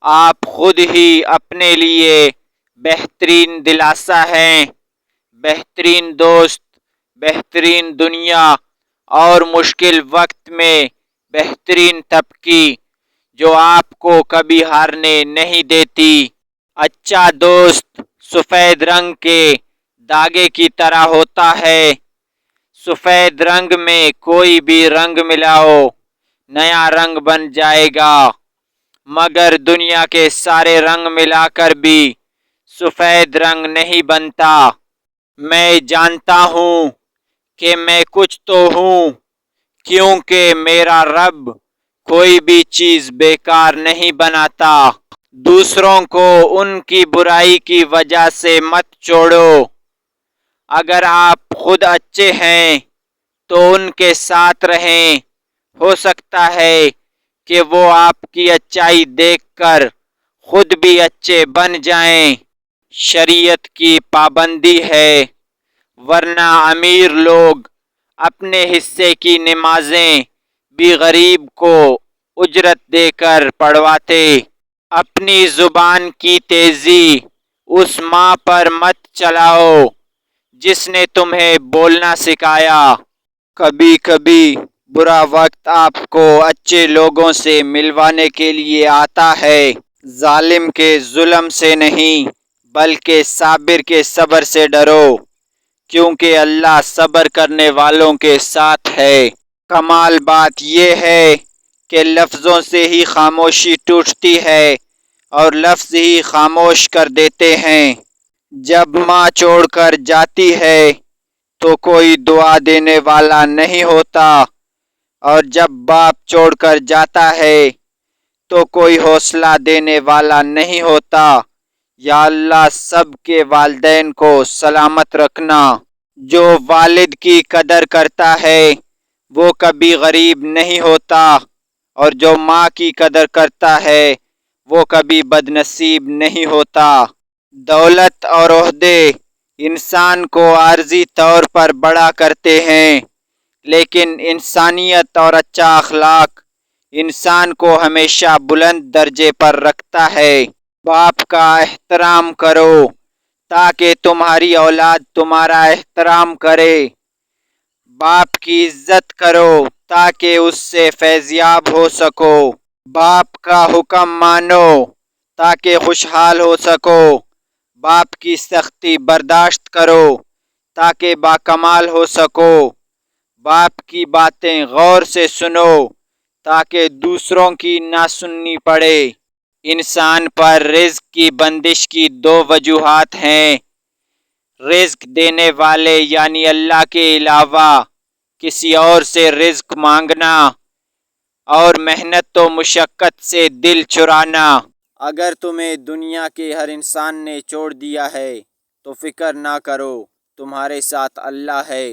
آپ خود ہی اپنے لیے بہترین دلاسا ہیں، بہترین دوست، بہترین دنیا اور مشکل وقت میں بہترین تپکی جو آپ کو کبھی ہارنے نہیں دیتی۔ اچھا دوست سفید رنگ کے دھاگے کی طرح ہوتا ہے۔ سفید رنگ میں کوئی بھی رنگ ملاؤ، نیا رنگ بن جائے گا، مگر دنیا کے سارے رنگ ملا کر بھی سفید رنگ نہیں بنتا۔ میں جانتا ہوں کہ میں کچھ تو ہوں، کیونکہ میرا رب کوئی بھی چیز بیکار نہیں بناتا۔ دوسروں کو ان کی برائی کی وجہ سے مت چھوڑو۔ اگر آپ خود اچھے ہیں تو ان کے ساتھ رہیں، ہو سکتا ہے کہ وہ آپ کی اچھائی دیکھ کر خود بھی اچھے بن جائیں۔ شریعت کی پابندی ہے، ورنہ امیر لوگ اپنے حصے کی نمازیں بھی غریب کو اجرت دے کر پڑھواتے۔ اپنی زبان کی تیزی اس ماں پر مت چلاؤ جس نے تمہیں بولنا سکھایا۔ کبھی کبھی برا وقت آپ کو اچھے لوگوں سے ملوانے کے لیے آتا ہے۔ ظالم کے ظلم سے نہیں بلکہ صابر کے صبر سے ڈرو، کیونکہ اللہ صبر کرنے والوں کے ساتھ ہے۔ کمال بات یہ ہے کہ لفظوں سے ہی خاموشی ٹوٹتی ہے اور لفظ ہی خاموش کر دیتے ہیں۔ جب ماں چھوڑ کر جاتی ہے تو کوئی دعا دینے والا نہیں ہوتا، اور جب باپ چھوڑ کر جاتا ہے تو کوئی حوصلہ دینے والا نہیں ہوتا۔ یا اللہ سب کے والدین کو سلامت رکھنا۔ جو والد کی قدر کرتا ہے وہ کبھی غریب نہیں ہوتا، اور جو ماں کی قدر کرتا ہے وہ کبھی بدنصیب نہیں ہوتا۔ دولت اور عہدے انسان کو عارضی طور پر بڑا کرتے ہیں، لیکن انسانیت اور اچھا اخلاق انسان کو ہمیشہ بلند درجے پر رکھتا ہے۔ باپ کا احترام کرو تاکہ تمہاری اولاد تمہارا احترام کرے۔ باپ کی عزت کرو تاکہ اس سے فیضیاب ہو سکو۔ باپ کا حکم مانو تاکہ خوشحال ہو سکو۔ باپ کی سختی برداشت کرو تاکہ باکمال ہو سکو۔ باپ کی باتیں غور سے سنو تاکہ دوسروں کی نہ سننی پڑے۔ انسان پر رزق کی بندش کی دو وجوہات ہیں: رزق دینے والے یعنی اللہ کے علاوہ کسی اور سے رزق مانگنا، اور محنت و مشقت سے دل چرانا۔ اگر تمہیں دنیا کے ہر انسان نے چھوڑ دیا ہے تو فکر نہ کرو، تمہارے ساتھ اللہ ہے۔